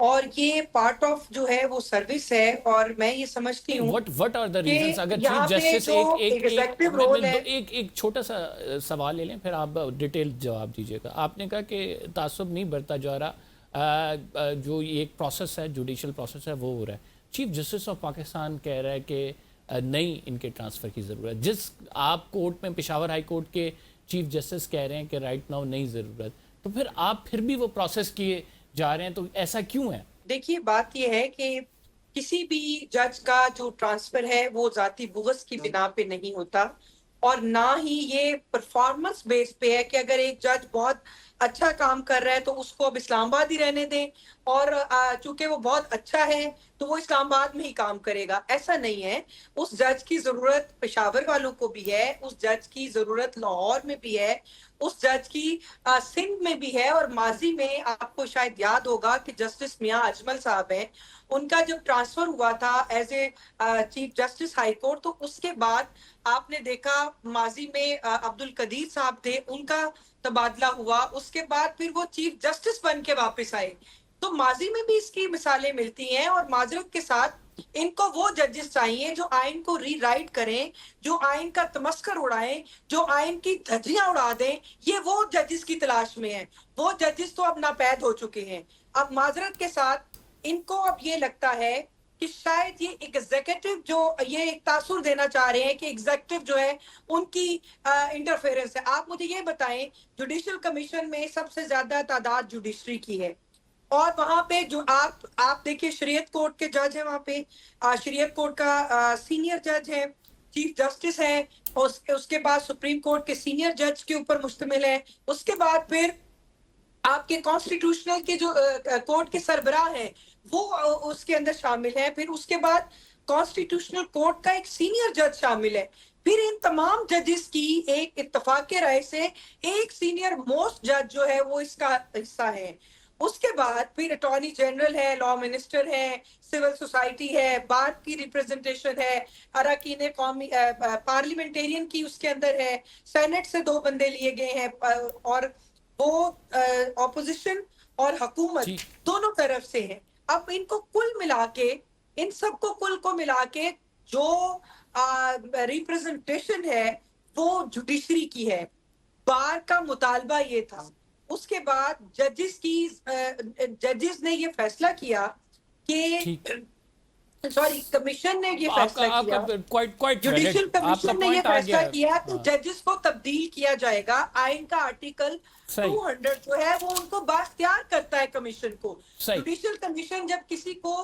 اور یہ part of جو ہے وہ سروس ہے، اور میں یہ سمجھتی ہوں what are the کہ reasons اگر یہاں چیف پہ جسٹس جو ایگزیکٹو رول ہے. ایک چھوٹا سا سوال لے لیں پھر آپ ڈیٹیل جواب دیجیے گا. آپ نے کہا کہ تعصب نہیں برتا جا رہا، جو یہ ایک پروسیس ہے، جوڈیشل پروسیس ہے، وہ ہو رہا ہے. چیف جسٹس آف پاکستان کہہ رہا ہے کہ نہیں ان کے ٹرانسفر کی ضرورت. جس آپ کورٹ میں پشاور ہائی کورٹ کے چیف جسٹس کہہ رہے ہیں کہ رائٹ ناؤ نہیں ضرورت، تو پھر آپ پھر بھی وہ پروسیس کیے جا رہے ہیں، تو ایسا کیوں ہے؟ دیکھیے بات یہ ہے کہ کسی بھی جج کا جو ٹرانسفر ہے وہ ذاتی بغض کی بنا پہ نہیں ہوتا، اور نہ ہی یہ پرفارمنس بیس پہ ہے کہ اگر ایک جج بہت اچھا کام کر رہا ہے تو اس کو اب اسلام آباد ہی رہنے دیں، اور چونکہ وہ بہت اچھا ہے تو وہ اسلام آباد میں ہی کام کرے گا. ایسا نہیں ہے. اس جج کی ضرورت پشاور والوں کو بھی ہے، اس جج کی ضرورت لاہور میں بھی ہے، اس جج کی سندھ میں بھی ہے. اور ماضی میں آپ کو شاید یاد ہوگا کہ جسٹس میاں اجمل صاحب ہیں، ان کا جب ٹرانسفر ہوا تھا as a chief justice high court, تو اس کے بعد آپ نے دیکھا ماضی میں عبد القدیر صاحب تھے، ان کا تبادلہ ہوا، اس کے بعد پھر وہ چیف جسٹس بن کے واپس آئے. تو ماضی میں بھی اس کی مثالیں ملتی ہیں، اور معذرت کے ساتھ ان کو وہ ججز چاہیے جو آئین کو ری رائٹ کریں، جو آئین کا تمسخر اڑائیں، جو آئین کی دھجیاں اڑا دیں. یہ وہ ججز کی تلاش میں ہیں. وہ ججز تو اب ناپید ہو چکے ہیں. اب معذرت کے ساتھ ان کو اب یہ لگتا ہے کہ شاید یہ ایگزیکٹو جو یہ ایک تاثر دینا چاہ رہے ہیں کہ ایگزیکٹو جو ہے ان کی انٹرفیئرنس ہے. آپ مجھے یہ بتائیں، جوڈیشل کمیشن میں سب سے زیادہ تعداد جوڈیشری کی ہے، اور وہاں پہ جو آپ دیکھیں شریعت کورٹ کے جج ہیں، وہاں پہ شریعت کورٹ کا سینئر جج ہے، چیف جسٹس ہے، اس کے بعد سپریم کورٹ کے سینئر جج کے اوپر مشتمل ہے. اس کے بعد پھر آپ کے کانسٹیٹیوشنل کے جو کورٹ کے سربراہ ہیں وہ اس کے اندر شامل ہیں. پھر اس کے بعد کانسٹیٹیوشنل کورٹ کا ایک سینئر جج شامل ہے. پھر ان تمام ججز کی ایک اتفاق کے رائے سے ایک سینئر موسٹ جج جو ہے وہ اس کا حصہ ہے. اس کے بعد پھر اٹارنی جنرل ہے، لا منسٹر ہے، سول سوسائٹی ہے، بار کی ریپریزنٹیشن ہے، اراکین قومی پارلیمنٹیرین کی اس کے اندر ہے، سینٹ سے 2 بندے لیے گئے ہیں، اور وہ اپوزیشن اور حکومت جی دونوں طرف سے ہیں. اب ان کو کل ملا کے، ان سب کو کل کو ملا کے جو ریپریزنٹیشن ہے وہ جوڈیشری کی ہے. بار کا مطالبہ یہ تھا. اس کے بعد ججز نے یہ فیصلہ کیا کہ ٹھیک. کمیشن نے یہ آپ فیصلہ کا کیا، کوائٹ ویلڈ، جوڈیشل آپ کا کمیشن نے یہ پوائنٹ آ فیصلہ گیا. کیا کہ ہاں ججز کو تبدیل کیا جائے گا. آئین کا آرٹیکل صحیح 200 جو ہے وہ ان کو بااختیار کرتا ہے کمیشن کو. صحیح. جوڈیشل کمیشن جب کسی کو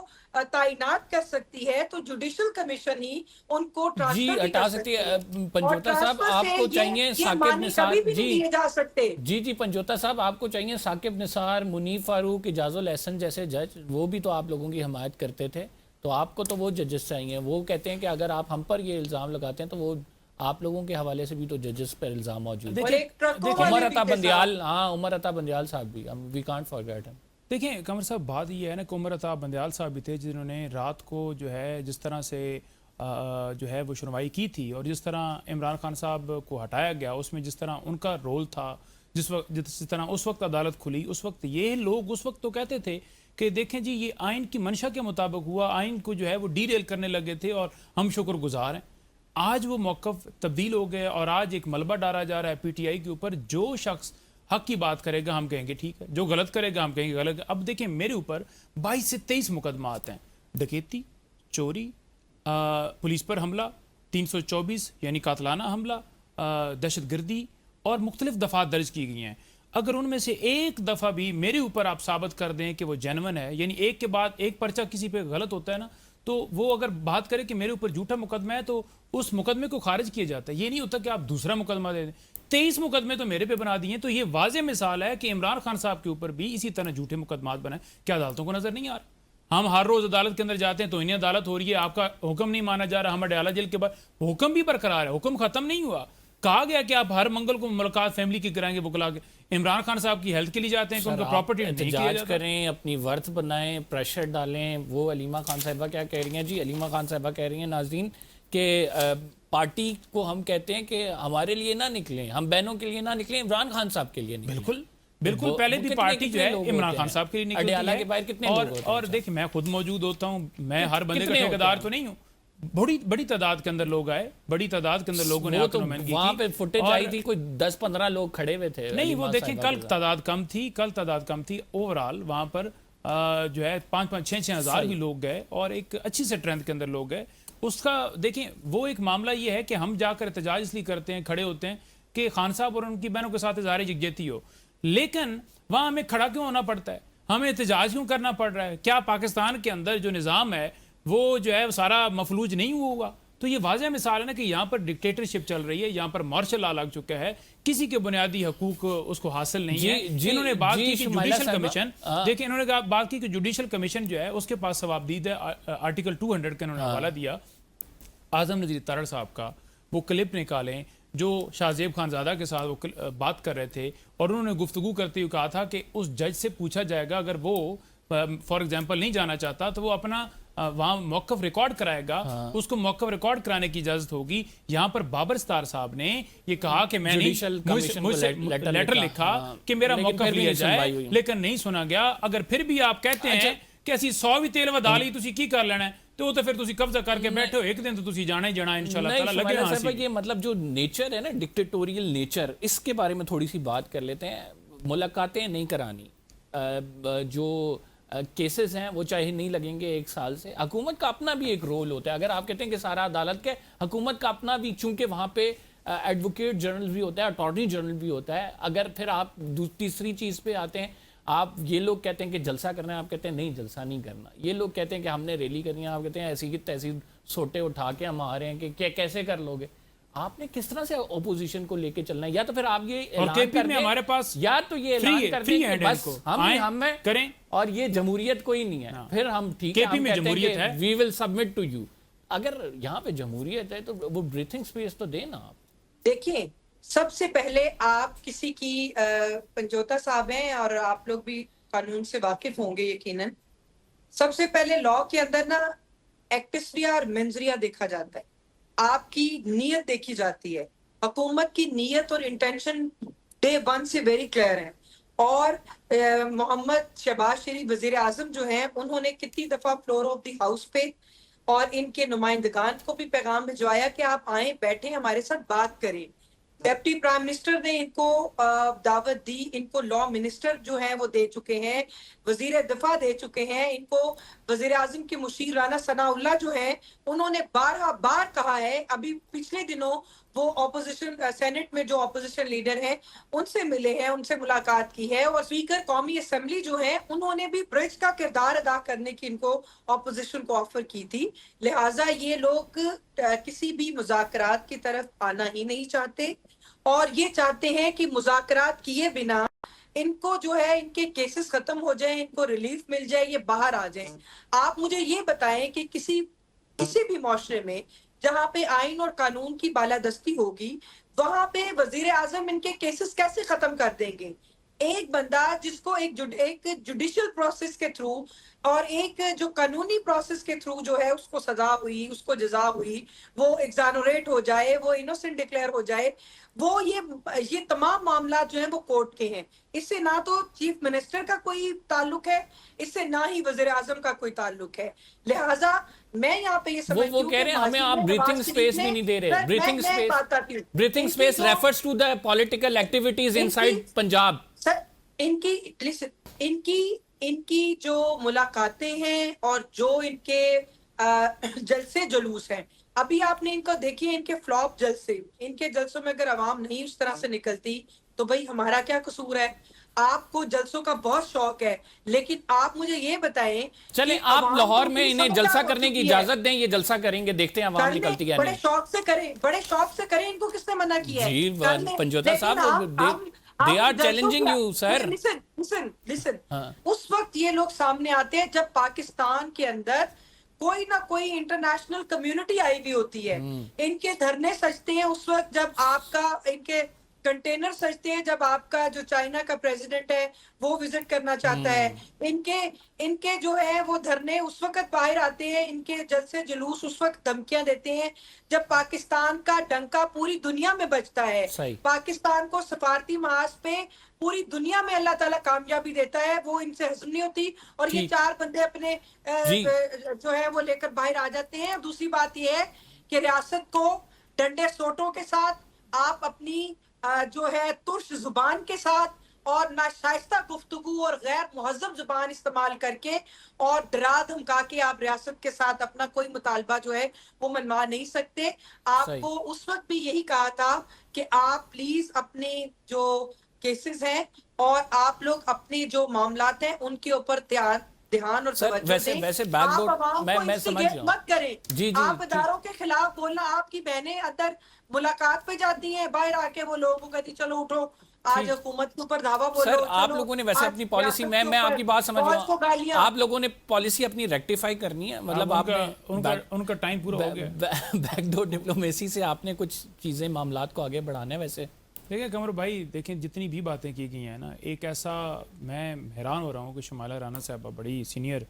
تعینات کر سکتی ہے تو جوڈیشل کمیشن ہی ان کو جی ٹرانسفر بھی ہٹا کر سکتی سکتی ہے. ہے. اور پنجوتا صاحب ٹرانسفر آپ سے کو چاہیے یہ ثاقب معنی نثار. کبھی بھی نہیں جی لیے جا سکتے. جی پنجوتا صاحب آپ کو چاہیے ثاقب نثار، منیف فاروق، اعجاز الاحسن جیسے جج، وہ بھی تو آپ لوگوں کی حمایت کرتے تھے. تو آپ کو تو وہ ججز چاہیے. وہ کہتے ہیں کہ اگر آپ ہم پر یہ الزام لگاتے ہیں تو وہ آپ لوگوں کے حوالے سے بھی تو ججز پر الزام موجود ہے. اور ایک ٹرکوں عمر والے عطا بھی تھے بندیال، ہاں عمر عطا بندیال صاحب بھی، وی کانٹ فارگیٹ ہم. دیکھیں قمر صاحب، بات یہ ہے نا کہ عمر عطا بندیال صاحب بھی تھے جنہوں نے رات کو جو ہے جس طرح سے جو ہے وہ سنوائی کی تھی، اور جس طرح عمران خان صاحب کو ہٹایا گیا اس میں جس طرح ان کا رول تھا، جس طرح اس وقت عدالت کھلی، اس وقت یہ لوگ اس وقت تو کہتے تھے کہ دیکھیں جی یہ آئین کی منشا کے مطابق ہوا، آئین کو جو ہے وہ ڈی ریل کرنے لگے تھے اور ہم شکر گزار ہیں. آج وہ موقف تبدیل ہو گئے اور آج ایک ملبہ ڈالا جا رہا ہے پی ٹی آئی کے اوپر. جو شخص حق کی بات کرے گا ہم کہیں گے ٹھیک ہے، جو غلط کرے گا ہم کہیں گے غلط. اب دیکھیں میرے اوپر 22 سے 23 مقدمات ہیں: ڈکیتی، چوری، پولیس پر حملہ، 324 یعنی قاتلانہ حملہ، دہشت گردی، اور مختلف دفعات درج کی گئی ہیں. اگر ان میں سے ایک دفعہ بھی میرے اوپر آپ ثابت کر دیں کہ وہ جینون ہے، یعنی ایک کے بعد ایک پرچہ کسی پہ غلط ہوتا ہے نا، تو وہ اگر بات کرے کہ میرے اوپر جھوٹا مقدمہ ہے تو اس مقدمے کو خارج کیا جاتا ہے. یہ نہیں ہوتا کہ آپ دوسرا مقدمہ دے دیں. 23 مقدمے تو میرے پہ بنا دیے. تو یہ واضح مثال ہے کہ عمران خان صاحب کے اوپر بھی اسی طرح جھوٹے مقدمات بنائے. کیا عدالتوں کو نظر نہیں آ رہا؟ ہم ہر روز عدالت کے اندر جاتے ہیں تو انہیں عدالت ہو رہی ہے، آپ کا حکم نہیں مانا جا رہا. ہم اڈیالہ جیل کے بعد حکم بھی برقرار ہے، حکم ختم نہیں ہوا. کہا گیا کہ آپ ہر منگل کو ملاقات فیملی کی کرائیں گے بکلا کے. عمران خان صاحب کی ہیلتھ کے لیے جاتے ہیں کہ ان کا پراپرٹی نہیں کیا احتجاج جاتا. کریں، اپنی ورث بنائیں، پریشر ڈالیں. وہ علیمہ خان صاحبہ کیا کہہ رہی ہیں؟ جی علیمہ خان صاحبہ کہہ رہی ہیں ناظرین کہ پارٹی کو ہم کہتے ہیں کہ ہمارے لیے نہ نکلیں، ہم بہنوں کے لیے نہ نکلیں، عمران خان صاحب کے لیے نکلیں. بالکل بالکل پہلے بھی پارٹی جو ہے عمران خان صاحب کے لیے اڈیالہ کے باہر کتنے لوگ ہوتے نکلتی ہیں؟ ہے اور دیکھیں میں خود موجود ہوتا ہوں, میں ہر بندے کا ٹھیکیدار تو نہیں ہوں, بڑی تعداد کے اندر لوگ آئے, بڑی تعداد کے اندر لوگوں نے وہ آ کر تو نمائندگی وہاں پہ کی. فوٹیج آئی تھی, کوئی 10-15 لوگ کھڑے ہوئے تھے. نہیں وہ دیکھیں کل تعداد کم تھی, اوورال وہاں پر جو ہے 5-6 ہزار بھی لوگ گئے اور ایک اچھی اسٹرینتھ کے اندر لوگ گئے. اس کا دیکھیں وہ ایک معاملہ یہ ہے کہ ہم جا کر احتجاج اس لیے کرتے ہیں, کھڑے ہوتے ہیں کہ خان صاحب اور ان کی بہنوں کے ساتھ اظہار یکجہتی ہو, لیکن وہاں ہمیں کھڑا کیوں ہونا پڑتا ہے, ہمیں احتجاج کیوں کرنا پڑ رہا ہے؟ کیا پاکستان کے اندر جو نظام ہے وہ جو ہے سارا مفلوج نہیں ہوگا؟ تو یہ واضح مثال ہے نا کہ یہاں پر ڈکٹیٹرشپ چل رہی ہے, یہاں پر مارشل لا لگ چکا ہے, کسی کے بنیادی حقوق اس کو حاصل نہیں ہے. انہوں نے بات کی کہ جوڈیشل کمیشن, دیکھیں انہوں نے بات کی کہ جوڈیشل کمیشن جو ہے اس کے پاس ثوابدید ہے, آرٹیکل 200 کا انہوں نے حوالہ دیا اعظم نذیر تارڑ صاحب کا, وہ کلپ نکالیں جو شاہ زیب خان زادہ کے ساتھ وہ بات کر رہے تھے, اور انہوں نے گفتگو کرتے ہوئے کہا تھا کہ اس جج سے پوچھا جائے گا اگر وہ فار ایگزامپل نہیں جانا چاہتا تو وہ اپنا وہاں موقف ریکارڈ کرائے گا, اس کو موقف ریکارڈ کرانے کی اجازت ہوگی. یہاں پر بابر ستار صاحب نے یہ کہا کہ میں نے لیٹر لکھا کہ میرا موقف لیا جائے, لیکن نہیں سنا گیا. اگر پھر بھی آپ کہتے ہیں کہ اسی 100 بھی تیل ودا لی تسی کی کر لینا ہے, تو پھر تسی قبضہ کر کے بیٹھے ہو, ایک دن تو تسی جانا ہی جانا انشاءاللہ تعالی لگے ہاں سی. یہ مطلب جو نیچر ہے نا, ڈکٹیٹوریل نیچر, اس کے بارے میں تھوڑی سی بات کر لیتے ہیں. ملاقاتیں نہیں کرانی, جو کیسز ہیں وہ چاہے نہیں لگیں گے 1 سال سے, حکومت کا اپنا بھی ایک رول ہوتا ہے. اگر آپ کہتے ہیں کہ سارا عدالت کے, حکومت کا اپنا بھی, چونکہ وہاں پہ ایڈوکیٹ جنرل بھی ہوتا ہے, اٹارنی جنرل بھی ہوتا ہے. اگر پھر آپ تیسری چیز پہ آتے ہیں, آپ یہ لوگ کہتے ہیں کہ جلسہ کرنا ہے, آپ کہتے ہیں نہیں جلسہ نہیں کرنا. یہ لوگ کہتے ہیں کہ ہم نے ریلی کرنی ہے, آپ کہتے ہیں ایسی کی تیسی سوٹے اٹھا کے ہم آ رہے ہیں کہ کیسے کر لوگے. آپ نے کس طرح سے اپوزیشن کو لے کے چلنا ہے؟ یا تو پھر آپ یہ اعلان کر دیں, ہمارے پاس یا تو یہ اعلان کر دیں کہ بس ہم کریں اور یہ جمہوریت کوئی نہیں ہے, پھر ہم ٹھیک ہے ہم کہتے ہیں کہ وی ول سبمٹ ٹو یو. اگر یہاں پہ جمہوریت ہے تو وہ بریتھنگ سپیس تو دیں نا. آپ دیکھیں, سب سے پہلے آپ کسی کی پنجوتا صاحب ہیں اور آپ لوگ بھی قانون سے واقف ہوں گے یقیناً. سب سے پہلے لاء کے اندر نا ایکٹس ریا اور مینز ریا دیکھا جاتا ہے, آپ کی نیت دیکھی جاتی ہے. حکومت کی نیت اور انٹینشن ڈے 1 سے ویری کلیئر ہے. اور محمد شہباز شریف وزیر اعظم جو ہیں, انہوں نے کتنی دفعہ فلور آف دی ہاؤس پہ اور ان کے نمائندگان کو بھی پیغام بھجوایا کہ آپ آئیں, بیٹھیں, ہمارے ساتھ بات کریں. ڈپٹی پرائم منسٹر نے ان کو دعوت دی, ان کو لا منسٹر جو ہیں وہ دے چکے ہیں, وزیر دفاع دے چکے ہیں, ان کو وزیر اعظم کے مشیر رانا ثناء اللہ جو ہیں انہوں نے بار کہا ہے. ابھی پچھلے دنوں وہ اپوزیشن سینٹ میں جو اپوزیشن لیڈر ہیں ان سے ملے ہیں, ان سے ملاقات کی ہے, اور اسپیکر قومی اسمبلی جو ہیں انہوں نے بھی برج کا کردار ادا کرنے کی ان کو اپوزیشن کو آفر کی تھی. لہٰذا یہ لوگ کسی بھی مذاکرات کی طرف آنا ہی نہیں چاہتے, اور یہ چاہتے ہیں کہ مذاکرات کیے بنا ان کو جو ہے ان کے کیسز ختم ہو جائیں, ان کو ریلیف مل جائے, یہ باہر آ جائیں. آپ مجھے یہ بتائیں کہ کسی بھی معاشرے میں جہاں پہ آئین اور قانون کی بالادستی ہوگی, وہاں پہ وزیر اعظم ان کے کیسز کیسے ختم کر دیں گے؟ ایک بندہ جس کو ایک جوڈیشل پروسیس کے تھرو اور ایک جو قانونی پروسیس کے تھرو جو ہے اس کو سزا ہوئی, اس کو جزا ہوئی, وہ ایگزانوریٹ ہو جائے, وہ انوسنٹ ڈکلیئر ہو جائے, وہ یہ تمام معاملات جو ہیں وہ کورٹ کے ہیں. اس سے نہ تو چیف منسٹر کا کوئی تعلق ہے, اس سے نہ ہی وزیر اعظم کا کوئی تعلق ہے. لہٰذا میں یہاں پہ یہ سمجھتی ہوں وہ کہہ رہے ہیں ہمیں آپ بریتھنگ سپیس بھی نہیں دے رہے. Breathing space refers to the political activities inside Punjab. Sir ان کی جو ملاقاتیں ہیں اور جو ان کے جلسے جلوس ہیں, ابھی آپ نے ان کو دیکھیے, ان کے فلاپ جلسے, ان کے جلسوں میں اگر عوام نہیں اس طرح سے نکلتی تو بھائی ہمارا کیا قصور ہے؟ آپ کو جلسوں کا بہت شوق ہے, لیکن آپ مجھے یہ بتائیں, چلیں آپ لاہور میں انہیں جلسہ کرنے کی اجازت دیں, یہ جلسہ کریں گے, دیکھتے ہیں عوام نکلتی کیا نہیں. بڑے شوق سے کریں, ان کو کس نے منع کیا ہے؟ جی پنجوتا صاحب, they are challenging you sir. Listen, اس وقت یہ لوگ سامنے آتے ہیں جب پاکستان کے اندر کوئی نہ کوئی انٹرنیشنل کمیونٹی آئی بھی ہوتی ہے. ان کے دھرنے سجتے ہیں اس وقت جب آپ کا ان کے کنٹینر سجتے ہیں جب آپ کا جو چائنا کا پریزیڈنٹ ہے وہ وزٹ کرنا چاہتا ہے. ان کے جو ہے وہ دھرنے اس وقت باہر آتے ہیں, ان کے جلسے جلوس اس وقت دھمکیاں دیتے ہیں جب پاکستان کا ڈنکا پوری دنیا میں بجتا ہے. پاکستان کو سفارتی محاذ پہ پوری دنیا میں اللہ تعالیٰ کامیابی دیتا ہے, وہ ان سے ہضم نہیں ہوتی, اور یہ 4 بندے اپنے جو ہے وہ لے کر باہر آ جاتے ہیں. دوسری بات یہ ہے کہ ریاست کو ڈنڈے سوٹوں کے ساتھ, آپ اپنی جو ہے ترش زبان کے ساتھ اور ناشائستہ گفتگو اور غیر مہذب زبان استعمال کر کے اور ڈرا دھمکا کے آپ ریاست کے ساتھ اپنا کوئی مطالبہ جو ہے وہ منوا نہیں سکتے. آپ کو اس وقت بھی یہی کہا تھا کہ آپ پلیز اپنے جو کیسز ہیں اور آپ لوگ اپنے جو معاملات ہیں ان کے اوپر دھیان اور توجہ دیں. آپ عوام کو انسٹیگیٹ مت کریں. آپ اداروں کے خلاف بولنا, آپ کی بہنیں اندر ملاقات پہ جاتی ہیں, باہر آ کے وہ لوگوں کو کہتی چلو اٹھو آج حکومت کے اوپر دعویٰ بولو. سر آپ لوگوں نے ویسے اپنی پالیسی, میں آپ کی بات سمجھ رہا ہوں, آپ لوگوں نے پالیسی اپنی ریکٹیفائی کرنی ہے, مطلب آپ نے ان کا ٹائم پورا ہو گیا, بیک ڈور ڈپلومیسی سے آپ نے کچھ چیزیں معاملات کو آگے بڑھانا ہے. ویسے دیکھیں قمر بھائی, دیکھیں جتنی بھی باتیں کی گئی ہیں نا, ایک ایسا میں حیران ہو رہا ہوں کہ شمالہ رانا صاحبہ بڑی سینئر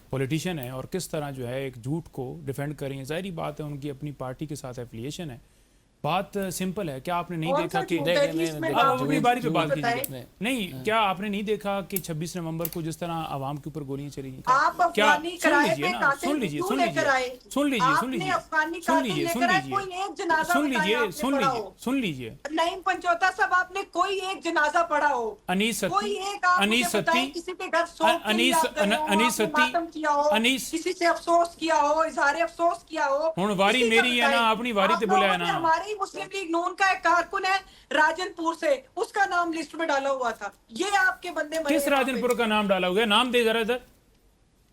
پولیٹیشین ہے اور کس طرح جو ہے ایک جھوٹ کو ڈیفینڈ کر رہی ہیں. ظاہری بات ہے ان کی اپنی پارٹی کے ساتھ ایفیلیشن ہے. بات سمپل ہے, کیا آپ نے نہیں دیکھا کہ اپنی باری پہ بات کیجیے, نہیں کیا آپ نے نہیں دیکھا کہ 26 نومبر کو جس طرح عوام کے اوپر گولیاں چلی گئی, کیا سن لیجیے نعیم پنچوتا صاحب, آپ نے کوئی ایک جنازہ پڑھا ہو, انیس کسی سے افسوس کیا ہو, اظہار افسوس کیا ہو. ہن واری میری ہے نا, اپنی واری تے بولیا ہے نا. ہماری مسلم لیگ نون کا ایک کارکن ہے راجن پور سے, اس کا نام لسٹ میں ڈالا ہوا تھا. یہ آپ کے بندے کس راجن پور کا نام ڈالا ہوا ہے؟ نام دے ذرا ادھر.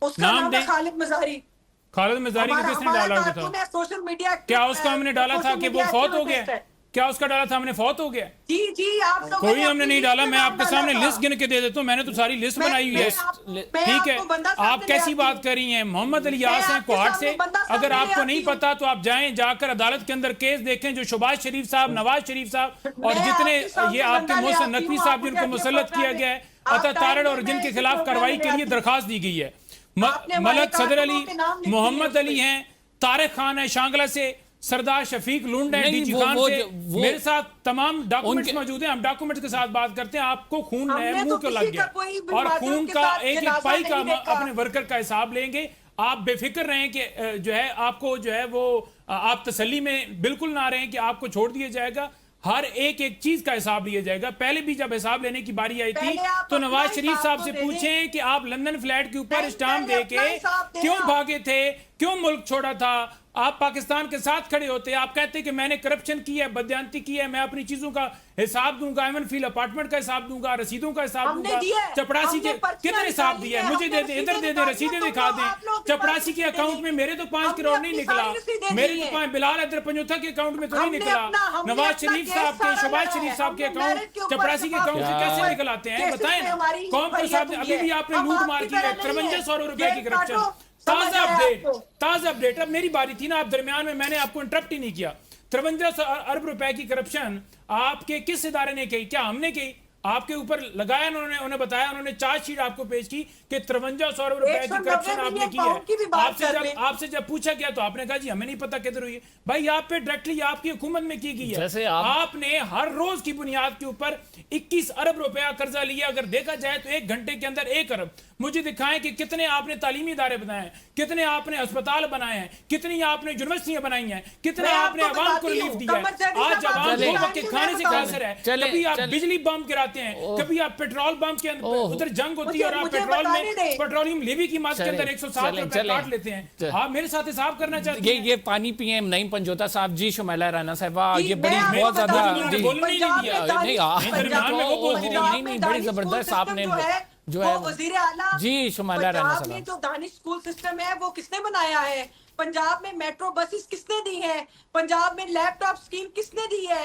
اس کا نام ہے خالد مزاری. خالد مزاری کو کس نے ڈالا ہوا تھا؟ Social media. کیا اس کا ہم نے ڈالا تھا کہ وہ فوت ہو گیا؟ کیا اس کا ڈالا تھا ہم نے فوت ہو گیا؟ جی آپ لوگ کوئی ہم نے نہیں ڈالا. میں آپ کے سامنے لسٹ گن کے دے دیتا ہوں, میں نے تو ساری لسٹ بنائی ہوئی ہے. ٹھیک ہے, آپ کیسی بات کر رہی ہیں؟ محمد علی یاس ہیں کوہاٹ سے. اگر آپ کو نہیں پتا تو آپ جائیں, جا کر عدالت کے اندر کیس دیکھیں جو شہباز شریف صاحب, نواز شریف صاحب اور جتنے یہ آپ کے محسن نقوی صاحب جن کو مسلط کیا گیا ہے, عطا تارڑ, اور جن کے خلاف کارروائی کے لیے درخواست دی گئی ہے. ملک صدر علی, محمد علی ہیں, طارق خان ہے شانگلہ سے, سردار شفیق لونڈ ہے ڈی جی خان سے. میرے ساتھ تمام ڈاکومنٹس موجود ہیں, ہم ڈاکومنٹس کے ساتھ بات کرتے ہیں. آپ کو خون ہے منہ کو لگ گیا, اور خون کا ایک ایک پائی کا اپنے ورکر کا حساب لیں گے. آپ بے فکر رہیں کہ جو ہے آپ کو جو ہے وہ آپ تسلی میں بالکل نہ رہیں کہ آپ کو چھوڑ دیا جائے گا. ہر ایک چیز کا حساب لیا جائے گا. پہلے بھی جب حساب لینے کی باری آئی تھی تو نواز شریف صاحب سے پوچھیں کہ آپ لندن فلیٹ کے اوپر اسٹامپ دے کے کیوں بھاگے تھے, کیوں ملک چھوڑا تھا. آپ پاکستان کے ساتھ کھڑے ہوتے, آپ کہتے کہ میں نے کرپشن کی ہے, بددیانتی کی ہے, میں اپنی چیزوں کا حساب دوں گا, ایون فیل اپارٹمنٹ کا حساب دوں گا, رسیدوں کا حساب دوں گا. چپڑاسی کے کتنے حساب دیا ہے مجھے دے دیں, ادھر دے دیں, رسیدیں دکھا دیں. چپڑاسی کے اکاؤنٹ میں میرے تو 5 کروڑ نہیں نکلا, میرے تو 5 بلال حیدر پنجوتھا کے اکاؤنٹ میں تو نہیں نکلا. نواز شریف صاحب کے, شہباز شریف صاحب کے اکاؤنٹ چپڑاسی کے اکاؤنٹ سے کیسے نکلاتے ہیں بتائیں نا. قوم کے ساتھ ابھی بھی آپ نے لوٹ مار کی ہے, 5300 روپے کی کرپشن. تازہ اپڈیٹ. اب میری باری تھی نا, آپ درمیان میں نے آپ کو انٹرپٹ ہی نہیں کیا. 5300 ارب روپے کی کرپشن آپ کے کس ادارے نے کی؟ کیا ہم نے کی؟ آپ کے اوپر لگایا انہوں نے بتایا, انہوں نے چارج شیٹ آپ کو پیش کی کہ 5300 ارب روپے کی کرپشن آپ نے کی ہے. آپ سے جب پوچھا گیا تو آپ نے کہا جی ہمیں نہیں پتا کدھر ہوئی ہے. بھائی آپ پہ ڈائریکٹلی آپ کی حکومت میں کی گئی ہے. آپ نے ہر روز کی بنیاد کے اوپر 21 ارب روپیہ قرضہ لیا. اگر دیکھا جائے تو 1 گھنٹے کے اندر 1 ارب. مجھے دکھائیں کہ کتنے آپ نے تعلیمی ادارے بنائے ہیں, کتنے آپ نے اسپتال بنائے ہیں, کتنی آپ نے یونیورسٹیاں بنائی ہیں, کتنے آپ نے عوام کو ریلیف دیا ہے. آج عوام 2 وقت کے کھانے سے قاصر ہے. کبھی آپ بجلی بم گراتے ہیں, کبھی آپ پیٹرول بم کے اندر ادھر جنگ ہوتی ہے اور آپ پیٹرول میں پیٹرولیم لیوی کی مات کے اندر 107 روپے کاٹ لیتے ہیں. آپ میرے ساتھ حساب کرنا چاہتے ہیں. یہ پانی پیئے نعیم پنجوتا صاحب. جی شمالہ رانا صاحبہ, یہ بڑی بہت زیادہ نہیں بڑی زبردست آپ نے جو ہے وزیر اعلیٰ. جی شمالہ رانا صاحب, پنجاب میں جو دانش اسکول سسٹم ہے وہ کس نے بنایا ہے؟ پنجاب میں میٹرو بسز کس نے دی ہیں؟ پنجاب میں لیپ ٹاپ اسکیم کس نے دی ہے؟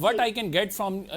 What I can get from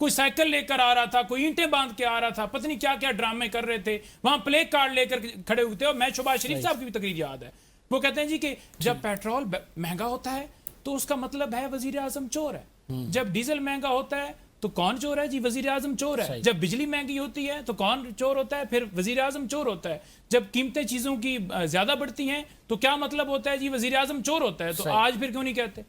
کوئی سائیکل لے کر آ رہا تھا, کوئی اینٹیں باندھ کے آ رہا تھا, پتہ نہیں کیا کیا ڈرامے کر رہے تھے, وہاں پلے کارڈ لے کر کھڑے ہوئے تھے. اور میں شہباز شریف صاحب کی بھی تقریر یاد ہے, وہ کہتے ہیں جی کہ جب پیٹرول مہنگا ہوتا ہے تو اس کا مطلب ہے وزیر اعظم چور ہے, جب ڈیزل مہنگا ہوتا ہے تو کون چور ہے؟ جی وزیر اعظم چور ہے. جب بجلی مہنگی ہوتی ہے تو کون چور ہوتا ہے؟ پھر وزیر اعظم چور ہوتا ہے. جب قیمتیں چیزوں کی زیادہ بڑھتی ہیں تو کیا مطلب ہوتا ہے؟ جی وزیر اعظم چور ہوتا ہے. تو آج پھر کیوں نہیں کہتے؟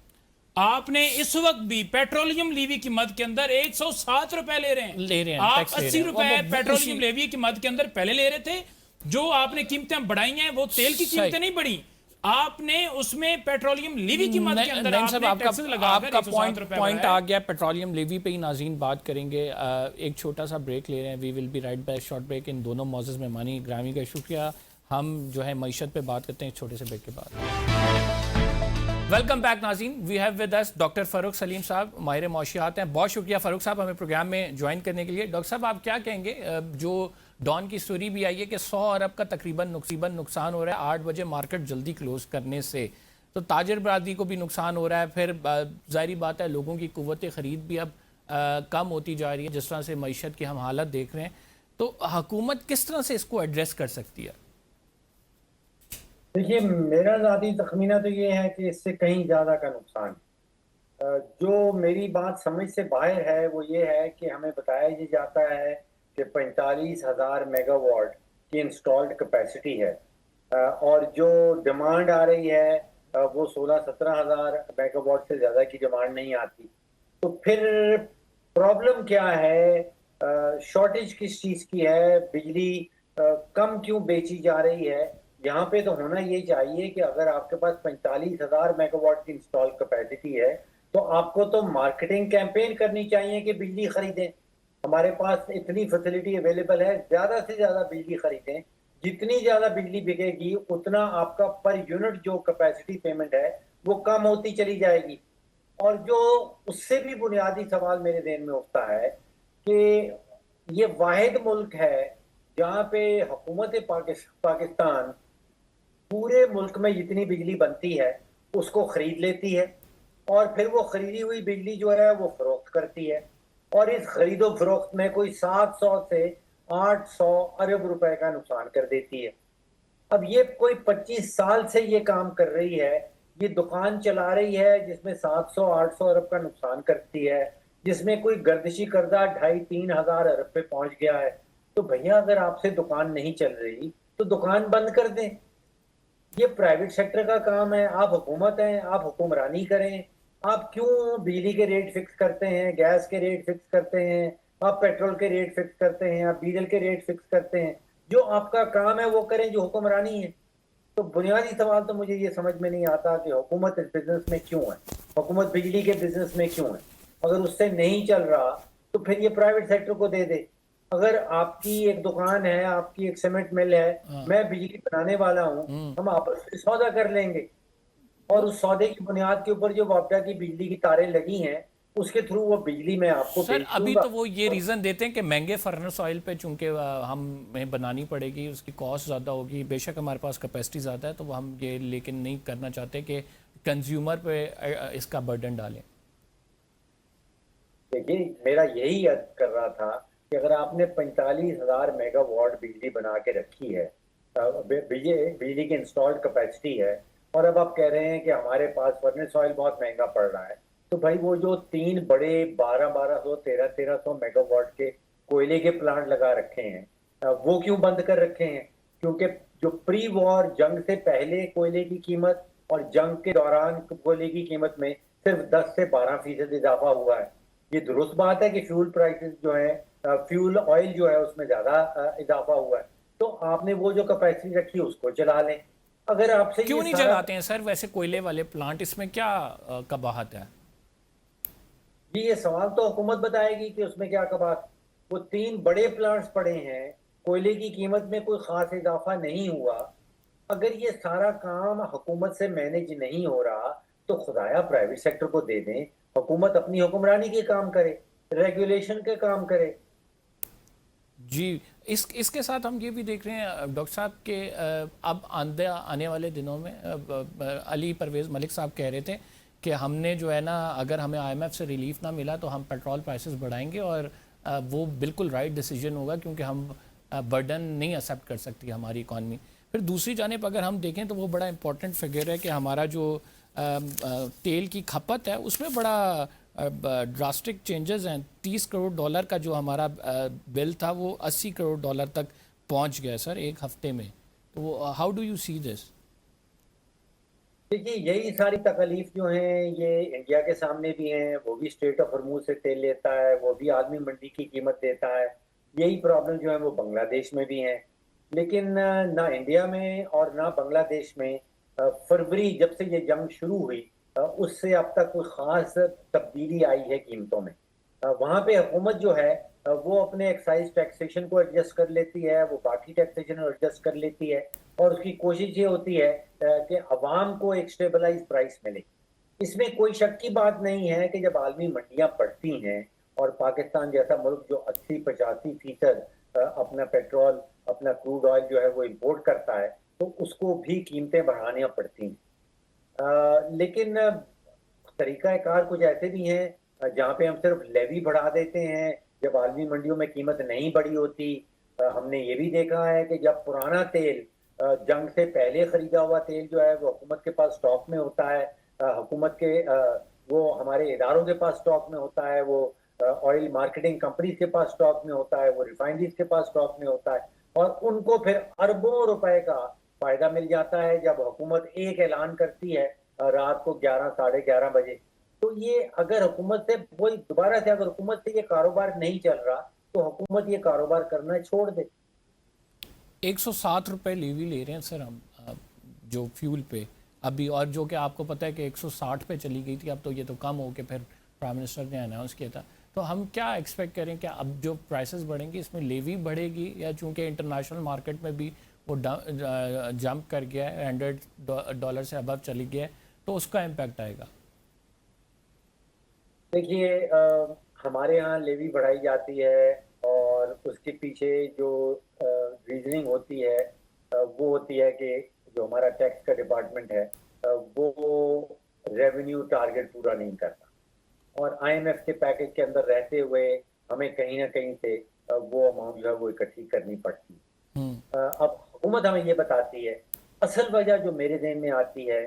آپ نے اس وقت بھی پیٹرولیم لیوی کی مد کے اندر 107 روپے لے رہے ہیں, آپ 80 روپے پیٹرولیم لیوی کی مد کے اندر پہلے لے رہے تھے. جو آپ نے قیمتیں بڑھائی ہیں وہ تیل کی قیمتیں نہیں بڑھی, آپ نے اس میں پیٹرولیم لیوی کی مد کے اندر آپ کا پوائنٹ آ گیا پیٹرولیم لیوی پہ ہی. ناظرین بات کریں گے, ایک چھوٹا سا بریک لے رہے ہیں. We will be right back, short break. ان دونوں معزز مہمانی گرامی کا شکریہ. ہم جو ہے معیشت پہ بات کرتے ہیں چھوٹے سے بریک کے بعد. ویلکم بیک ناظرین. We have with us doctor Farooq Saleem صاحب, ماہر معاشیات ہیں. بہت شکریہ فاروق صاحب ہمیں پروگرام میں جوائن کرنے کے لیے. ڈاکٹر صاحب آپ کیا کہیں گے, جو ڈان کی سٹوری بھی آئی ہے کہ 100 ارب کا تقریباً نقصان ہو رہا ہے 8 بجے مارکیٹ جلدی کلوز کرنے سے, تو تاجر برادری کو بھی نقصان ہو رہا ہے. پھر ظاہری بات ہے لوگوں کی قوت خرید بھی اب کم ہوتی جا رہی ہے جس طرح سے معیشت کی ہم حالت دیکھ رہے ہیں. تو حکومت کس طرح سے اس کو ایڈریس کر سکتی ہے؟ دیکھیے میرا ذاتی تخمینہ تو یہ ہے کہ اس سے کہیں زیادہ کا نقصان. جو میری بات سمجھ سے باہر ہے وہ یہ ہے کہ ہمیں بتایا یہ جاتا ہے کہ 45,000 میگا واٹ کی انسٹالڈ کیپیسٹی ہے, اور جو ڈیمانڈ آ رہی ہے وہ 16-17,000 میگا واٹ سے زیادہ کی ڈیمانڈ نہیں آتی. تو پھر پرابلم کیا ہے, شارٹیج کس چیز کی ہے, بجلی کم کیوں بیچی جا رہی ہے؟ یہاں پہ تو ہونا یہ چاہیے کہ اگر آپ کے پاس 45,000 میگا واٹ کی انسٹال کیپیسٹی ہے تو آپ کو تو مارکیٹنگ کیمپین کرنی چاہیے کہ بجلی خریدیں. ہمارے پاس اتنی فیسلٹی اویلیبل ہے, زیادہ سے زیادہ بجلی خریدیں. جتنی زیادہ بجلی بکے گی اتنا آپ کا پر یونٹ جو کیپیسٹی پیمنٹ ہے وہ کم ہوتی چلی جائے گی. اور جو اس سے بھی بنیادی سوال میرے ذہن میں اٹھتا ہے کہ یہ واحد ملک ہے جہاں پہ حکومت پاکستان پورے ملک میں جتنی بجلی بنتی ہے اس کو خرید لیتی ہے, اور پھر وہ خریدی ہوئی بجلی جو ہے وہ فروخت کرتی ہے, اور اس خرید و فروخت میں کوئی 700 سے 800 ارب روپے کا نقصان کر دیتی ہے. اب یہ کوئی 25 سال سے یہ کام کر رہی ہے, یہ دکان چلا رہی ہے جس میں 700-800 ارب کا نقصان کرتی ہے, جس میں کوئی گردشی قرضہ 2,500-3,000 ارب پہ پہنچ گیا ہے. تو بھیا اگر آپ سے دکان نہیں چل رہی تو دکان بند کر دیں. یہ پرائیویٹ سیکٹر کا کام ہے, آپ حکومت ہیں, آپ حکمرانی کریں. آپ کیوں بجلی کے ریٹ فکس کرتے ہیں, گیس کے ریٹ فکس کرتے ہیں, آپ پیٹرول کے ریٹ فکس کرتے ہیں, آپ ڈیزل کے ریٹ فکس کرتے ہیں؟ جو آپ کا کام ہے وہ کریں, جو حکمرانی ہے. تو بنیادی سوال تو مجھے یہ سمجھ میں نہیں آتا کہ حکومت اس بزنس میں کیوں ہے, حکومت بجلی کے بزنس میں کیوں ہے. اگر اس سے نہیں چل رہا تو پھر یہ پرائیویٹ سیکٹر کو دے دے. اگر آپ کی ایک دکان ہے, آپ کی ایک سیمنٹ مل ہے, میں بجلی بنانے والا ہوں, ہم آپس میں سودا کر لیں گے, اور اس سودے کی بنیاد کے اوپر جو وابڈا کی بجلی کی تاریں لگی ہیں اس کے تھرو وہ بجلی میں آپ کو سر ابھی تو وہ یہ ریزن دیتے ہیں کہ مہنگے فرنس آئل پہ چونکہ ہمیں بنانی پڑے گی, اس کی کاسٹ زیادہ ہوگی, بے شک ہمارے پاس کیپیسٹی زیادہ ہے, تو وہ ہم یہ لیکن نہیں کرنا چاہتے کہ کنزیومر پہ اس کا برڈن ڈالیں. دیکھیے میرا یہی عرض کر رہا تھا کہ اگر آپ نے 45,000 میگا واٹ بجلی بنا کے رکھی ہے, بجلی کی انسٹالڈ کیپیسٹی ہے, اور اب آپ کہہ رہے ہیں کہ ہمارے پاس فرنس آئل بہت مہنگا پڑ رہا ہے, تو بھائی وہ جو 3 بڑے 1200 1300 میگا واٹ کے کوئلے کے پلانٹ لگا رکھے ہیں وہ کیوں بند کر رکھے ہیں؟ کیونکہ جو پری وار جنگ سے پہلے کوئلے کی قیمت اور جنگ کے دوران کوئلے کی قیمت میں صرف 10 سے 12% اضافہ ہوا ہے. یہ درست بات ہے کہ فیول پرائسز جو ہیں, فیول آئل جو ہے اس میں زیادہ اضافہ ہوا ہے, تو آپ نے وہ جو کیپیسٹی رکھی اس کو چلا لیں. اگر آپ سے کیوں نہیں چلاتے ہیں سر ویسے کوئلے والے پلانٹ, اس میں کیا قباحت ہے؟ جی یہ سوال تو حکومت بتائے گی کہ اس میں کیا قباحت. وہ 3 بڑے پلانٹس پڑے ہیں, کوئلے کی قیمت میں کوئی خاص اضافہ نہیں ہوا. اگر یہ سارا کام حکومت سے مینیج نہیں ہو رہا تو خدایا پرائیویٹ سیکٹر کو دے دیں, حکومت اپنی حکمرانی کے کام کرے, ریگولیشن کے کام کرے. جی اس کے ساتھ ہم یہ بھی دیکھ رہے ہیں ڈاکٹر صاحب کہ اب آنے والے دنوں میں علی پرویز ملک صاحب کہہ رہے تھے کہ ہم نے جو ہے نا اگر ہمیں آئی ایم ایف سے ریلیف نہ ملا تو ہم پیٹرول پرائسز بڑھائیں گے، اور وہ بالکل رائٹ ڈیسیجن ہوگا کیونکہ ہم برڈن نہیں ایکسیپٹ کر سکتی ہماری اکانومی۔ پھر دوسری جانب اگر ہم دیکھیں تو وہ بڑا امپورٹنٹ فگر ہے کہ ہمارا جو تیل کی کھپت ہے اس میں بڑا ڈراسٹک چینجز ہیں۔ 30 کروڑ ڈالر کا جو ہمارا بل تھا وہ 80 کروڑ ڈالر تک پہنچ گیا سر ایک ہفتے میں، تو ہاؤ ڈو یو سی دس؟ دیکھیے یہی ساری تکالیف جو ہیں یہ انڈیا کے سامنے بھی ہیں، وہ بھی اسٹریٹ آف ہرموز سے تیل لیتا ہے، وہ بھی عالمی منڈی کی قیمت دیتا ہے، یہی پرابلم جو ہے وہ بنگلہ دیش میں بھی ہیں۔ لیکن نہ انڈیا میں اور نہ بنگلہ دیش میں فروری جب سے یہ جنگ شروع ہوئی اس سے اب تک کوئی خاص تبدیلی آئی ہے قیمتوں میں۔ وہاں پہ حکومت جو ہے وہ اپنے ایکسائز ٹیکسیشن کو ایڈجسٹ کر لیتی ہے، وہ باقی ٹیکسیشن کو ایڈجسٹ کر لیتی ہے، اور اس کی کوشش یہ ہوتی ہے کہ عوام کو ایک سٹیبلائز پرائس ملے۔ اس میں کوئی شک کی بات نہیں ہے کہ جب عالمی منڈیاں بڑھتی ہیں اور پاکستان جیسا ملک جو 80-85% اپنا پیٹرول اپنا کروڈ آئل جو ہے وہ امپورٹ کرتا ہے تو اس کو بھی قیمتیں بڑھانا پڑتی ہیں۔ لیکن طریقہ کار کچھ ایسے بھی ہیں جہاں پہ ہم صرف لیوی بڑھا دیتے ہیں جب عالمی منڈیوں میں قیمت نہیں بڑھی ہوتی۔ ہم نے یہ بھی دیکھا ہے کہ جب پرانا تیل جنگ سے پہلے خریدا ہوا تیل جو ہے وہ حکومت کے پاس اسٹاک میں ہوتا ہے، حکومت کے وہ ہمارے اداروں کے پاس اسٹاک میں ہوتا ہے، وہ آئل مارکیٹنگ کمپنیز کے پاس اسٹاک میں ہوتا ہے، وہ ریفائنریز کے پاس اسٹاک میں ہوتا ہے، اور ان کو پھر اربوں روپے کا فائدہ مل جاتا ہے جب حکومت ایک اعلان کرتی ہے رات کو 11-11:30 بجے۔ تو یہ اگر حکومت سے وہی دوبارہ سے اگر حکومت سے یہ کاروبار نہیں چل رہا تو حکومت یہ کاروبار کرنا چھوڑ دے۔ 160 روپے لیوی لے رہے ہیں سر ہم جو فیول پہ ابھی، اور جو کہ آپ کو پتہ ہے کہ 160 پہ چلی گئی تھی، اب تو یہ تو کم ہو کے پھر پرائم منسٹر نے اناؤنس کیا تھا۔ تو ہم کیا ایکسپیکٹ کریں کہ اب جو پرائسز بڑھیں گی اس میں لیوی بڑھے گی، یا چونکہ انٹرنیشنل مارکیٹ میں بھی وہ جمپ کر گیا ہے $100 سے ابو چلی گیا ہے تو اس کا امپیکٹ آئے گا؟ دیکھیے ہمارے ہاں لیوی بڑھائی جاتی ہے اور اس کے پیچھے جو ریزننگ ہوتی ہے وہ ہوتی ہے کہ جو ہمارا ٹیکس کا ڈپارٹمنٹ ہے وہ ریونیو ٹارگٹ پورا نہیں کرتا، اور آئی ایم ایف کے پیکج کے اندر رہتے ہوئے ہمیں کہیں نہ کہیں سے وہ اماؤنٹ جو ہے وہ اکٹھی کرنی پڑتی ہے۔ اب حکومت ہمیں یہ بتاتی ہے، اصل وجہ جو میرے ذہن میں آتی ہے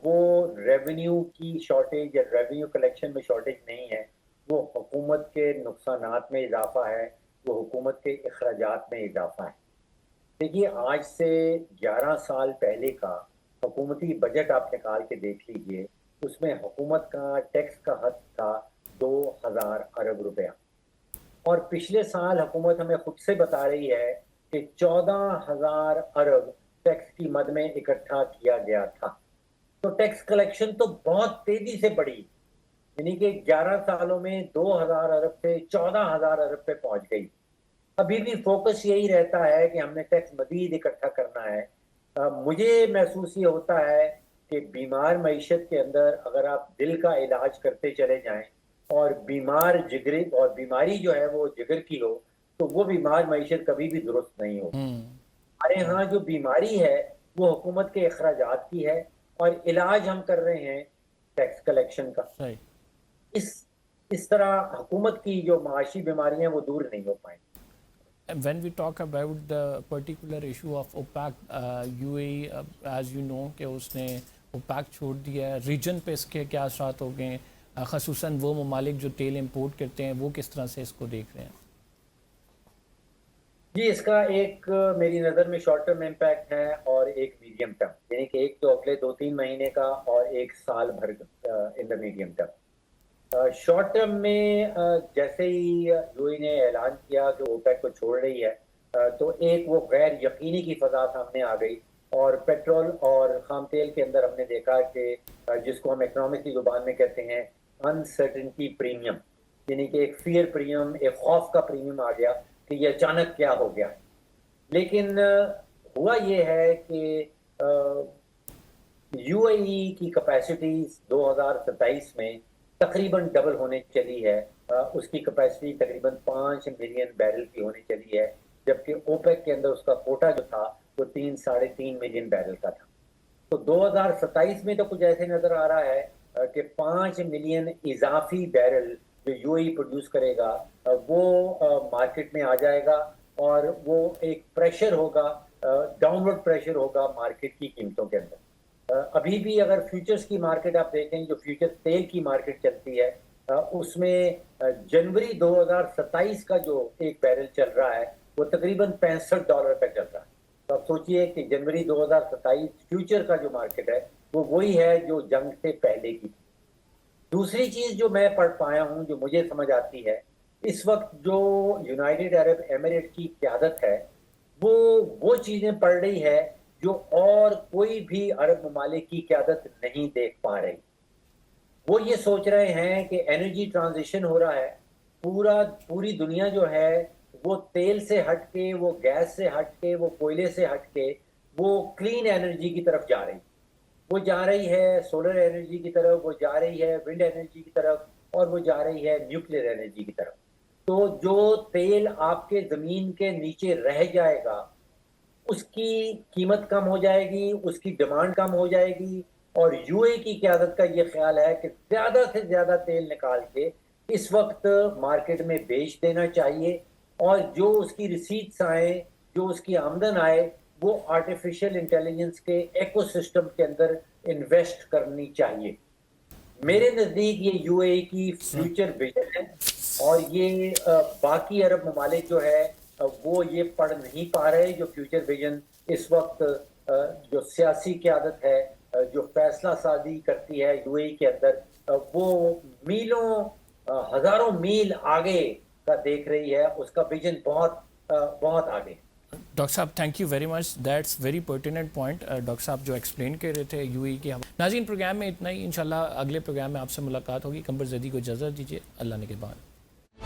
وہ ریونیو کی شارٹیج یا ریونیو کلیکشن میں شارٹیج نہیں ہے، وہ حکومت کے نقصانات میں اضافہ ہے، وہ حکومت کے اخراجات میں اضافہ ہے۔ دیکھیے آج سے 11 سال پہلے کا حکومتی بجٹ آپ نکال کے دیکھ لیجئے، اس میں حکومت کا ٹیکس کا حد تھا 2000 ارب روپیہ، اور پچھلے سال حکومت ہمیں خود سے بتا رہی ہے کہ 14,000 ارب ٹیکس کی مد میں اکٹھا کیا گیا تھا۔ تو ٹیکس کلیکشن تو بہت تیزی سے بڑھی، یعنی کہ 11 سالوں میں 2000 ارب سے 14,000 ارب پہ پہنچ گئی۔ ابھی بھی فوکس یہی رہتا ہے کہ ہم نے ٹیکس مزید اکٹھا کرنا ہے۔ مجھے محسوس یہ ہوتا ہے کہ بیمار معیشت کے اندر اگر آپ دل کا علاج کرتے چلے جائیں اور بیمار جگری اور بیماری جو ہے وہ جگر کی ہو تو وہ بیمار معیشت کبھی بھی درست نہیں ہوگی۔ ہمارے ہاں جو بیماری ہے وہ حکومت کے اخراجات کی ہے اور علاج ہم کر رہے ہیں ٹیکس کلیکشن کا۔ اس طرح حکومت کی جو معاشی بیماریاں وہ دور نہیں ہو پائیں۔ When we talk about the particular issue of OPEC, UAE, as you know کہ اس نے OPEC چھوڑ دیا ہے، ریجن پہ اس کے کیا اثرات ہو گئے ہیں، خصوصاً وہ ممالک جو تیل امپورٹ کرتے ہیں وہ کس طرح سے اس کو دیکھ رہے ہیں؟ جی اس کا ایک میری نظر میں شارٹ ٹرم امپیکٹ ہے اور ایک میڈیم ٹرم، یعنی کہ ایک تو اگلے 2-3 مہینے کا اور ایک سال بھر in the medium term. Short term میں جیسے ہی یو اے نے اعلان کیا کہ اوپیک کو چھوڑ رہی ہے تو ایک وہ غیر یقینی کی فضا سامنے آ گئی، اور پیٹرول اور خام تیل کے اندر ہم نے دیکھا کہ جس کو ہم اکنامکس کی زبان میں کہتے ہیں انسرٹنٹی پریمیم، یعنی کہ ایک فیئر پریمیم، ایک خوف کا پریمیم آ گیا کہ یہ اچانک کیا ہو گیا۔ لیکن ہوا یہ ہے کہ یو اے ای کی کیپیسٹی 2027 میں تقریباً ڈبل ہونے چلی ہے، اس کی کیپیسٹی تقریباً 5 ملین بیرل کی ہونے چلی ہے، جبکہ اوپیک کے اندر اس کا کوٹا جو تھا وہ 3-3.5 ملین بیرل کا تھا۔ تو 2027 میں تو کچھ ایسے نظر آ رہا ہے کہ 5 ملین اضافی بیرل جو UAE پروڈیوس کرے گا وہ مارکیٹ میں آ جائے گا اور وہ ایک پریشر ہوگا، ڈاؤنورڈ پریشر ہوگا مارکیٹ کی قیمتوں کے اندر۔ ابھی بھی اگر فیوچرز کی مارکیٹ آپ دیکھیں، جو فیوچر تیل کی مارکیٹ چلتی ہے اس میں جنوری 2027 کا جو ایک بیرل چل رہا ہے وہ تقریباً $65 کا چل رہا ہے۔ تو آپ سوچئے کہ جنوری 2027 فیوچر کا جو مارکیٹ ہے وہ وہی ہے جو جنگ سے پہلے کی تھی۔ دوسری چیز جو میں پڑھ پایا ہوں، جو مجھے سمجھ آتی ہے، اس وقت جو یونائٹڈ عرب ایمریٹ کی قیادت ہے وہ چیزیں پڑھ رہی ہے جو اور کوئی بھی عرب ممالک کی قیادت نہیں دیکھ پا رہی۔ وہ یہ سوچ رہے ہیں کہ انرجی ٹرانزیشن ہو رہا ہے، پوری دنیا جو ہے وہ تیل سے ہٹ کے، وہ گیس سے ہٹ کے، وہ کوئلے سے ہٹ کے وہ کلین انرجی کی طرف جا رہی ہے۔ وہ جا رہی ہے سولر انرجی کی طرف، وہ جا رہی ہے ونڈ انرجی کی طرف، اور وہ جا رہی ہے نیوکلیر انرجی کی طرف۔ تو جو تیل آپ کے زمین کے نیچے رہ جائے گا اس کی قیمت کم ہو جائے گی، اس کی ڈیمانڈ کم ہو جائے گی، اور UAE کی قیادت کا یہ خیال ہے کہ زیادہ سے زیادہ تیل نکال کے اس وقت مارکیٹ میں بیچ دینا چاہیے، اور جو اس کی ریسیٹس آئیں، جو اس کی آمدن آئے، وہ آرٹیفیشل انٹیلیجنس کے ایکو سسٹم کے اندر انویسٹ کرنی چاہیے۔ میرے نزدیک یہ UAE کی فیوچر ویژن ہے، اور یہ باقی عرب ممالک جو ہے وہ یہ پڑھ نہیں پا رہے۔ جو فیوچر ویژن اس وقت جو سیاسی قیادت ہے، جو فیصلہ سازی کرتی ہے UAE کے اندر، وہ میلوں ہزاروں میل آگے کا دیکھ رہی ہے، اس کا ویژن بہت آگے۔ ڈاکٹر صاحب thank you very much, that's very pertinent point doctor صاحب جو ایکسپلین کر رہے تھے UAE کے۔ ناظرین پروگرام میں اتنا ہی، انشاءاللہ اگلے پروگرام میں آپ سے ملاقات ہوگی۔ قمر زیدی کو اجازت دیجیے، اللہ نگہبان۔